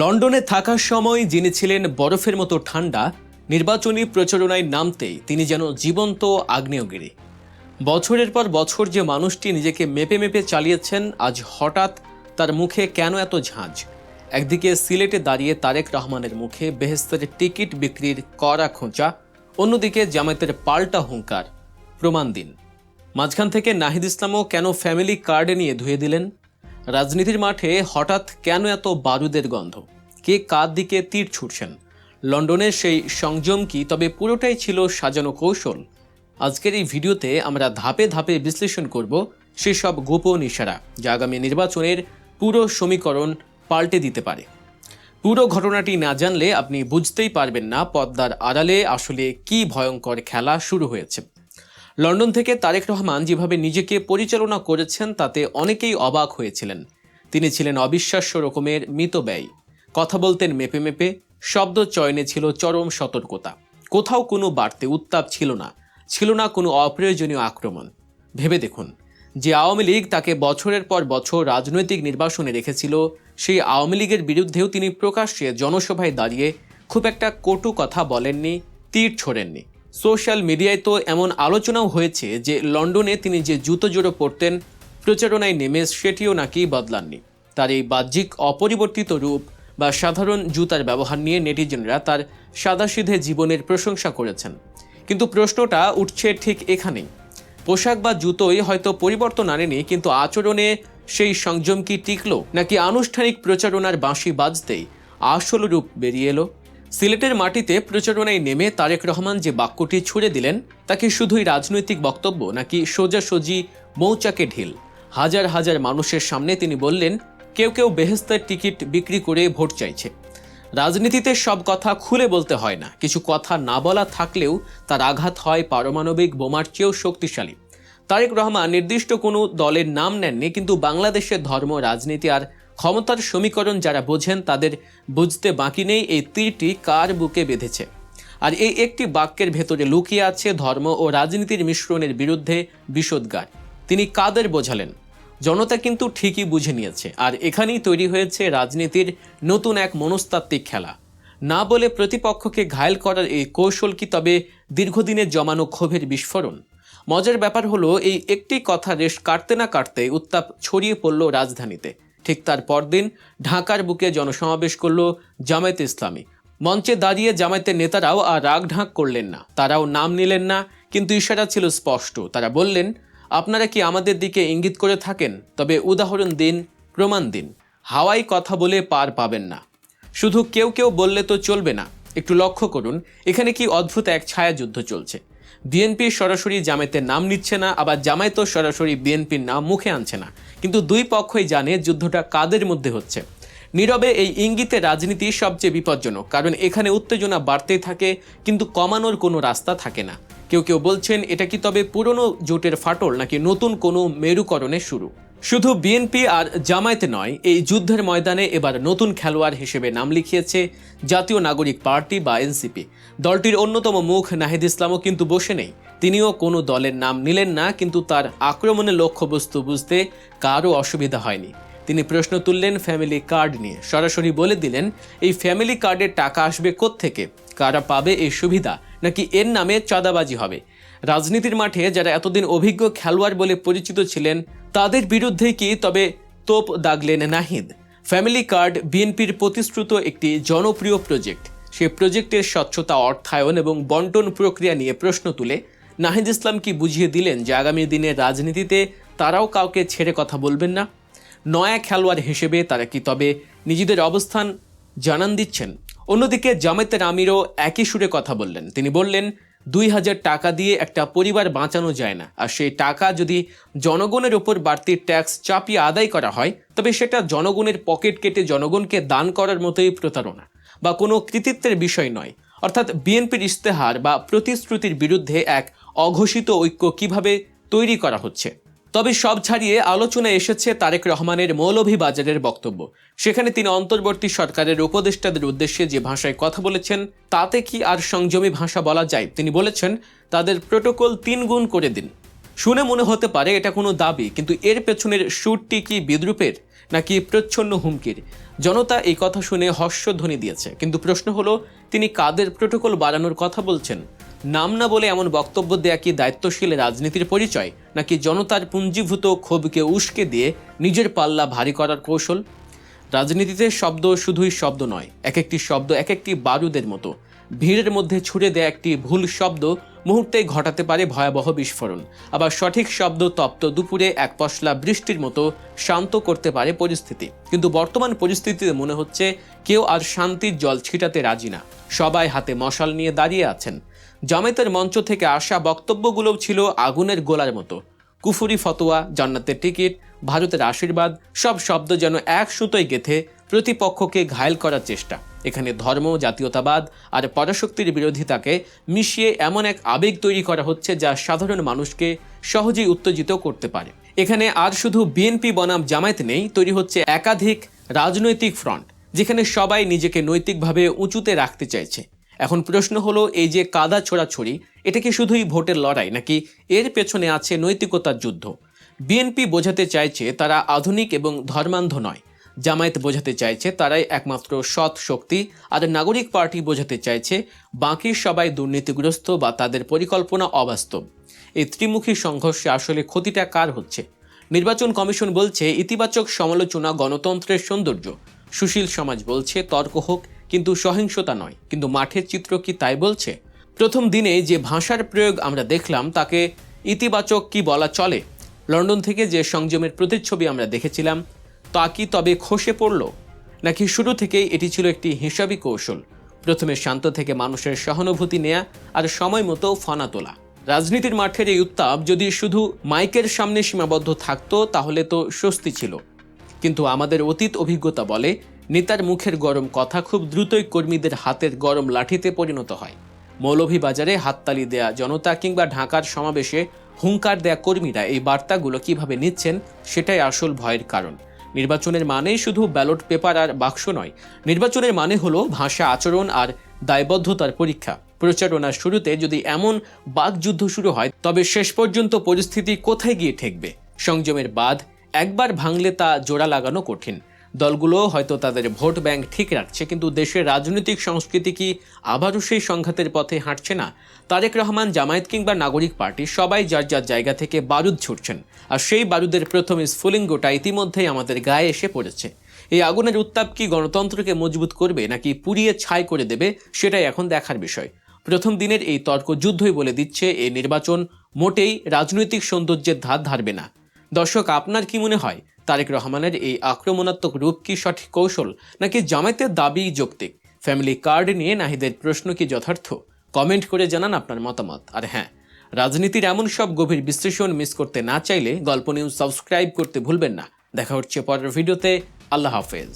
লন্ডনে থাকার সময় যিনি ছিলেন বরফের মতো ঠান্ডা, নির্বাচনী প্রচারণায় নামতেই তিনি যেন জীবন্ত আগ্নেয়গিরি। বছরের পর বছর যে মানুষটি নিজেকে মেপে মেপে চালিয়েছেন, আজ হঠাৎ তার মুখে কেন এত ঝাঁজ? একদিকে সিলেটে দাঁড়িয়ে তারেক রহমানের মুখে বেহেশতের টিকিট বিক্রির কড়া খোঁচা, অন্যদিকে জামায়াতের পাল্টা হুঙ্কার, প্রমাণ দিন। মাঝখান থেকে নাহিদ ইসলামও কেন ফ্যামিলি কার্ডে নিয়ে ধুয়ে দিলেন? রাজনীতির মাঠে হঠাৎ কেন এত বারুদের গন্ধ? কে কার দিকে তীর ছুটছেন? লন্ডনের সেই সংযম কি তবে পুরোটাই ছিল সাজানো কৌশল? আজকের এই ভিডিওতে আমরা ধাপে ধাপে বিশ্লেষণ করব সেসব গোপন ইশারা যা আগামী নির্বাচনের পুরো সমীকরণ পাল্টে দিতে পারে। পুরো ঘটনাটি না জানলে আপনি বুঝতেই পারবেন না পর্দার আড়ালে আসলে কি ভয়ঙ্কর খেলা শুরু হয়েছে। লন্ডন থেকে তারেক রহমান যেভাবে নিজেকে পরিচালনা করেছেন তাতে অনেকেই অবাক হয়েছিলেন। তিনি ছিলেন অবিশ্বাস্য রকমের মিতব্যয়ী, কথা বলতেন মেপে মেপে, শব্দ চয়নে ছিল চরম সতর্কতা। কোথাও কোনো বাড়তে উত্তাপ ছিল না কোনো অপ্রয়োজনীয় আক্রমণ। ভেবে দেখুন, যে আওয়ামী লীগ তাকে বছরের পর বছর রাজনৈতিক নির্বাসনে রেখেছিল, সেই আওয়ামী লীগের বিরুদ্ধেও তিনি প্রকাশ্যে জনসভায় দাঁড়িয়ে খুব একটা কটু কথা বলেননি, তীর ছোড়েননি। সোশ্যাল মিডিয়ায় তো এমন আলোচনাও হয়েছে যে লন্ডনে তিনি যে জুতো জোড়ো পরতেন, প্রচারণায় নেমে সেটিও নাকি বদলাননি। তার এই বাহ্যিক অপরিবর্তিত রূপ বা সাধারণ জুতার ব্যবহার নিয়ে নেটিজেনরা তার সাদাসিধে জীবনের প্রশংসা করেছেন। কিন্তু প্রশ্নটা উঠছে ঠিক এখানেই। পোশাক বা জুতোই হয়তো পরিবর্তন আনেনি, কিন্তু আচরণে সেই সংযম কি টিকলো, নাকি আনুষ্ঠানিক প্রচারণার বাঁশি বাজতেই আসল রূপ বেরিয়ে এলো? সিলেটের মাটিতে প্রচারণায় নেমে তারেক রহমান যে বাক্যটি ছুড়ে দিলেন, তা কি শুধুই রাজনৈতিক বক্তব্য নাকি সোজাসুজি মৌচাকে ঢিল? হাজার হাজার মানুষের সামনে তিনি বললেন, কেউ কেউ বেহেশতের টিকিট বিক্রি করে ভোট চাইছে। রাজনীতিতে সব কথা খুলে বলতে হয় না, কিছু কথা না বলা থাকলেও তার আঘাত হয় পারমাণবিক বোমার চেয়েও শক্তিশালী। তারেক রহমান নির্দিষ্ট কোনো দলের নাম নেননি, কিন্তু বাংলাদেশের ধর্ম, রাজনীতি আর ক্ষমতার সমীকরণ যারা বোঝেন তাদের বুঝতে বাকি নেই এই তীরটি কার বুকে বেঁধেছে। আর এই একটি বাক্যের ভেতরে লুকিয়ে আছে ধর্ম ও রাজনীতির মিশ্রণের বিরুদ্ধে বিষোদ্গার। তিনি কাদের বোঝালেন? জনতা কিন্তু ঠিকই বুঝে নিয়েছে। আর এখানেই তৈরি হয়েছে রাজনীতির নতুন এক মনস্তাত্ত্বিক খেলা। না বলে প্রতিপক্ষকে ঘায়েল করার এই কৌশল কি তবে দীর্ঘদিনের জমানো ক্ষোভের বিস্ফোরণ? মজার ব্যাপার হলো, এই একটি কথা রেশ কাটতে না কাটতে উত্তাপ ছড়িয়ে পড়ল রাজধানীতে। ঠিক তার পরদিন ঢাকার বুকে জনসমাবেশ করল জামায়াতে ইসলামী। মঞ্চে দাঁড়িয়ে জামায়াতের নেতারাও আর রাগ ঢাক করলেন না, তারাও নাম নিলেন না, কিন্তু ইশারা ছিল স্পষ্ট। তারা বললেন, আপনারা কি আমাদের দিকে ইঙ্গিত করে থাকেন? তবে উদাহরণ দিন, প্রমাণ দিন। হাওয়াই কথা বলে পার পাবেন না। শুধু কেউ কেউ বললে তো চলবে না। একটু লক্ষ্য করুন, এখানে কি অদ্ভুত এক ছায়াযুদ্ধ চলছে। বিএনপি সরাসরি জামায়াতের নাম নিচ্ছে না, আবার জামায়াতও সরাসরি বিএনপির নাম মুখে আনছে না, কিন্তু দুই পক্ষই জানে যুদ্ধটা কাদের মধ্যে হচ্ছে। নীরবে এই ইঙ্গিতে রাজনীতি সবচেয়ে বিপজ্জনক, কারণ এখানে উত্তেজনা বাড়তেই থাকে কিন্তু কমানোর কোনো রাস্তা থাকে না। কেউ কেউ বলছেন, এটা কি তবে পুরনো জোটের ফাটল নাকি নতুন কোনো মেরুকরণের শুরু? শুধু বিএনপি আর জামায়াতে নয়, এই যুদ্ধের ময়দানে এবার নতুন খেলোয়াড় হিসেবে নাম লিখিয়েছে জাতীয় নাগরিক পার্টি বা এনসিপি। দলটির অন্যতম মুখ নাহিদ ইসলামও কিন্তু বসে নেই। তিনিও কোনো দলের নাম নিলেন না, কিন্তু তার আক্রমণের লক্ষ্যবস্তু বুঝতে কারও অসুবিধা হয়নি। তিনি প্রশ্ন তুললেন ফ্যামিলি কার্ড নিয়ে। সরাসরি বলে দিলেন, এই ফ্যামিলি কার্ডের টাকা আসবে কোত্থেকে, কারা পাবে এই সুবিধা, নাকি এর নামে চাঁদাবাজি হবে? রাজনীতির মাঠে যারা এতদিন অভিজ্ঞ খেলোয়াড় বলে পরিচিত ছিলেন, তাদের বিরুদ্ধে কি তবে তোপ দাগলেন নাহিদ? ফ্যামিলি কার্ড বিএনপির প্রতিশ্রুত একটি জনপ্রিয় প্রজেক্ট। সেই প্রজেক্টের স্বচ্ছতা, অর্থায়ন এবং বন্টন প্রক্রিয়া নিয়ে প্রশ্ন তুলে নাহিদ ইসলাম কি বুঝিয়ে দিলেন যে আগামী দিনের রাজনীতিতে তারাও কাউকে ছেড়ে কথা বলবেন না? নয়া খেলোয়াড় হিসেবে তারা কি তবে নিজেদের অবস্থান জানান দিচ্ছেন? অন্যদিকে জামায়াতের আমিরও একই সুরে কথা বললেন। তিনি বললেন, 2000 টাকা দিয়ে একটা পরিবার বাঁচানো যায় না, আর সেই টাকা যদি জনগণের ওপর বাড়তি ট্যাক্স চাপিয়ে আদায় করা হয় তবে সেটা জনগণের পকেট কেটে জনগণকে দান করার মতোই প্রতারণা, বা কোনো কৃতিত্বের বিষয় নয়। অর্থাৎ বিএনপির ইশতেহার বা প্রতিশ্রুতির বিরুদ্ধে এক অঘোষিত ঐক্য কিভাবে তৈরি করা হচ্ছে। তবে সব ছাড়িয়ে আলোচনায় এসেছে তারেক রহমানের মৌলভীবাজারের বক্তব্য। সেখানে তিনি অন্তর্বর্তী সরকারের উপদেষ্টাদের উদ্দেশ্যে যে ভাষায় কথা বলেছেন, তাতে কি আর সংযমী ভাষা বলা যায়? তিনি বলেছেন, তাদের প্রোটোকল 3 গুণ করে দিন। শুনে মনে হতে পারে এটা কোনো দাবি, কিন্তু এর পেছনের সুরটি কি বিদ্রুপের নাকি প্রচ্ছন্ন হুমকির? জনতা এই কথা শুনে হর্ষধ্বনি দিয়েছে, কিন্তু প্রশ্ন হলো তিনি কাদের প্রোটোকল বাড়ানোর কথা বলছেন? নাম না বলে এমন বক্তব্য দেয়া কি দায়িত্বশীল রাজনীতির পরিচয়, নাকি জনতার পুঞ্জীভূত ক্ষোভকে উস্কে দিয়ে নিজের পাল্লা ভারী করার কৌশল? রাজনীতিতে শব্দ শুধুই শব্দ নয়, এক একটি শব্দ এক একটি বারুদের মতো। ভিড়ের মধ্যে ছুড়ে দেয়া একটি ভুল শব্দ মুহূর্তেই ঘটাতে পারে ভয়াবহ বিস্ফোরণ, আবার সঠিক শব্দ তপ্ত দুপুরে এক পশলা বৃষ্টির মতো শান্ত করতে পারে পরিস্থিতি। কিন্তু বর্তমান পরিস্থিতিতে মনে হচ্ছে কেউ আর শান্তির জল ছিটাতে রাজি না, সবাই হাতে মশাল নিয়ে দাঁড়িয়ে আছেন। জামায়াতের মঞ্চ থেকে আসা বক্তব্যগুলোও ছিল আগুনের গোলার মতো। কুফুরি ফতোয়া, জান্নাতের টিকিট, ভারতের আশীর্বাদ, সব শব্দ যেন এক সুতোয় গেঁথে প্রতিপক্ষকে ঘায়েল করার চেষ্টা। এখানে ধর্ম, জাতীয়তাবাদ আর পরাশক্তির বিরোধিতাকে মিশিয়ে এমন এক আবেগ তৈরি করা হচ্ছে যা সাধারণ মানুষকে সহজেই উত্তেজিত করতে পারে। এখানে আর শুধু বিএনপি বনাম জামায়াত নেই, তৈরি হচ্ছে একাধিক রাজনৈতিক ফ্রন্ট, যেখানে সবাই নিজেকে নৈতিকভাবে উঁচুতে রাখতে চাইছে। এখন প্রশ্ন হলো, এই যে কাদা ছোড়াছড়ি, এটা কি শুধুই ভোটের লড়াই, নাকি এর পেছনে আছে নৈতিকতার যুদ্ধ? বিএনপি বোঝাতে চাইছে তারা আধুনিক এবং ধর্মান্ধ নয়, জামায়াত বোঝাতে চাইছে তারাই একমাত্র সৎ শক্তি, আর নাগরিক পার্টি বোঝাতে চাইছে বাকি সবাই দুর্নীতিগ্রস্ত বা তাদের পরিকল্পনা অবাস্তব। এই ত্রিমুখী সংঘর্ষে আসলে ক্ষতিটা কার হচ্ছে? নির্বাচন কমিশন বলছে ইতিবাচক সমালোচনা গণতন্ত্রের সৌন্দর্য, সুশীল সমাজ বলছে তর্ক হোক কিন্তু সহিংসতা নয়। কিন্তু মাঠের চিত্র কি তাই বলছে? প্রথম দিনে যে ভাষার প্রয়োগ আমরা দেখলাম তাকে ইতিবাচক কি বলা চলে? লন্ডন থেকে যে সংযমের প্রতিচ্ছবি আমরা দেখেছিলাম তা কি তবে খসে পড়ল, নাকি শুরু থেকেই এটি ছিল একটি হিসাবি কৌশল? প্রথমে শান্ত থেকে মানুষের সহানুভূতি নেয়া আর সময় মতো ফানা তোলা। রাজনীতির মাঠের এই উত্তাপ যদি শুধু মাইকের সামনে সীমাবদ্ধ থাকতো তাহলে তো স্বস্তি ছিল, কিন্তু আমাদের অতীত অভিজ্ঞতা বলে নেতার মুখের গরম কথা খুব দ্রুতই কর্মীদের হাতের গরম লাঠিতে পরিণত হয়। মৌলভীবাজারে হাততালি দেয়া জনতা কিংবা ঢাকার সমাবেশে হুঙ্কার দেয়া কর্মীরা এই বার্তাগুলো কিভাবে নিচ্ছেন সেটাই আসল ভয়ের কারণ। নির্বাচনের মানেই শুধু ব্যালট পেপার আর বাক্স নয়, নির্বাচনের মানে হলো ভাষা, আচরণ আর দায়বদ্ধতার পরীক্ষা। প্রচারণার শুরুতে যদি এমন বাকযুদ্ধ শুরু হয় তবে শেষ পর্যন্ত পরিস্থিতি কোথায় গিয়ে ঠেকবে? সংযমের বাঁধ একবার ভাঙলে তা জোড়া লাগানো কঠিন। দলগুলো হয়তো তাদের ভোট ব্যাংক ঠিক রাখছে, কিন্তু দেশের রাজনৈতিক সংস্কৃতি কি আবারও সেই সংঘাতের পথে হাঁটছে না? তারেক রহমান, জামায়াত কিংবা নাগরিক পার্টি সবাই যার যার জায়গা থেকে বারুদ ছুটছেন, আর সেই বারুদের প্রথম স্ফুলিঙ্গটা ইতিমধ্যেই আমাদের গায়ে এসে পড়েছে। এই আগুনের উত্তাপ কি গণতন্ত্রকে মজবুত করবে নাকি পুড়িয়ে ছাই করে দেবে, সেটাই এখন দেখার বিষয়। প্রথম দিনের এই তর্ক যুদ্ধই বলে দিচ্ছে এই নির্বাচন মোটেই রাজনৈতিক সৌন্দর্যের ধার ধারবে না। দর্শক, আপনার কি মনে হয় তারেক রহমানের এই আক্রমণাত্মক রূপ কি সঠিক কৌশল, নাকি জামায়াতের দাবি যৌক্তিক? ফ্যামিলি কার্ড নিয়ে নাহিদের প্রশ্ন কি যথার্থ? কমেন্ট করে জানান আপনার মতামত। আর হ্যাঁ, রাজনীতির এমন সব গভীর বিশ্লেষণ মিস করতে না চাইলে গল্প নিউজ সাবস্ক্রাইব করতে ভুলবেন না। দেখা হচ্ছে পরের ভিডিওতে। আল্লাহ হাফেজ।